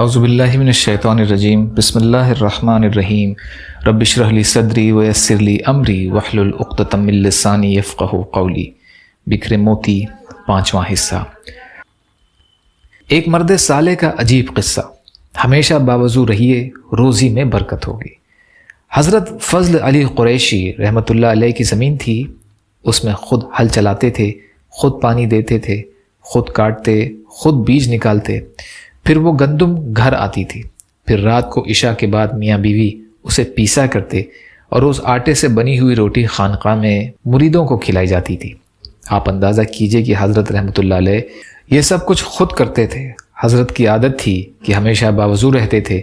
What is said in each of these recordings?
اعوذ باللہ من الشیطان الرجیم بسم اللہ الرحمن الرحیم رب اشرح لی صدری ویسر لی امری واحلل عقدۃ من لسانی یفقہوا قولی۔ بکھرے موتی، 5واں حصہ۔ ایک مرد صالح کا عجیب قصہ۔ ہمیشہ باوضو رہیے، روزی میں برکت ہوگی۔ حضرت فضل علی قریشی رحمۃ اللہ علیہ کی زمین تھی، اس میں خود ہل چلاتے تھے، خود پانی دیتے تھے، خود کاٹتے، خود بیج نکالتے، پھر وہ گندم گھر آتی تھی، پھر رات کو عشاء کے بعد میاں بیوی اسے پیسا کرتے اور اس آٹے سے بنی ہوئی روٹی خانقاہ میں مریدوں کو کھلائی جاتی تھی۔ آپ اندازہ کیجئے کہ حضرت رحمۃ اللہ علیہ یہ سب کچھ خود کرتے تھے۔ حضرت کی عادت تھی کہ ہمیشہ باوضو رہتے تھے،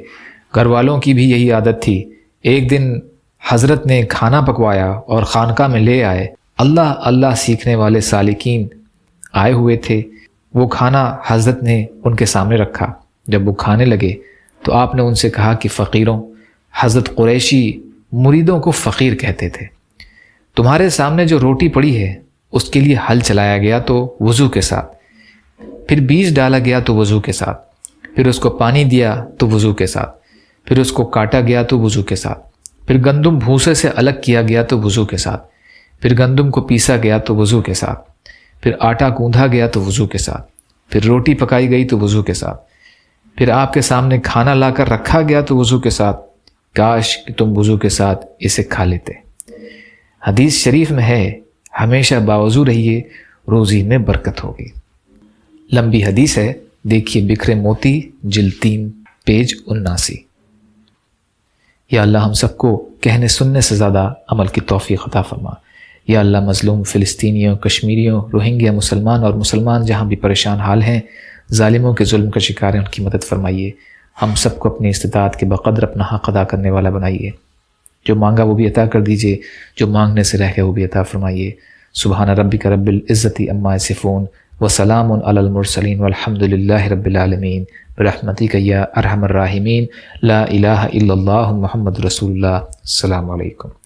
گھر والوں کی بھی یہی عادت تھی۔ ایک دن حضرت نے کھانا پکوایا اور خانقاہ میں لے آئے۔ اللہ اللہ سیکھنے والے سالکین آئے ہوئے تھے، وہ کھانا حضرت نے ان کے سامنے رکھا۔ جب وہ کھانے لگے تو آپ نے ان سے کہا کہ فقیروں، حضرت قریشی مریدوں کو فقیر کہتے تھے۔ تمہارے سامنے جو روٹی پڑی ہے اس کے لیے ہل چلایا گیا تو وضو کے ساتھ، پھر بیج ڈالا گیا تو وضو کے ساتھ، پھر اس کو پانی دیا تو وضو کے ساتھ، پھر اس کو کاٹا گیا تو وضو کے ساتھ، پھر گندم بھوسے سے الگ کیا گیا تو وضو کے ساتھ، پھر گندم کو پیسا گیا تو وضو کے ساتھ، پھر آٹا گوندھا گیا تو وضو کے ساتھ، پھر روٹی پکائی گئی تو وضو کے ساتھ، پھر آپ کے سامنے کھانا لا کر رکھا گیا تو وضو کے ساتھ۔ کاش کہ تم وضو کے ساتھ اسے کھا لیتے۔ حدیث شریف میں ہے، ہمیشہ باوضو رہیے، روزی میں برکت ہوگی۔ لمبی حدیث ہے، دیکھیے بکھرے موتی جلد 3 پیج 79۔ یا اللہ ہم سب کو کہنے سننے سے زیادہ عمل کی توفیق عطا فرما۔ یا اللہ مظلوم فلسطینیوں، کشمیریوں، روہنگیا مسلمان اور مسلمان جہاں بھی پریشان حال ہیں، ظالموں کے ظلم کا شکار ہیں، ان کی مدد فرمائیے۔ ہم سب کو اپنی استطاعت کے بقدر اپنا حق ادا کرنے والا بنائیے۔ جو مانگا وہ بھی عطا کر دیجئے، جو مانگنے سے رہ گئے وہ بھی عطا فرمائیے۔ سبحان ربک رب العزت عما یصفون وسلام علی المرسلین والحمد للہ رب العالمین برحمتک یا ارحم الراحمین لا الہ الا اللہ محمد رسول اللہ۔ السلام علیکم۔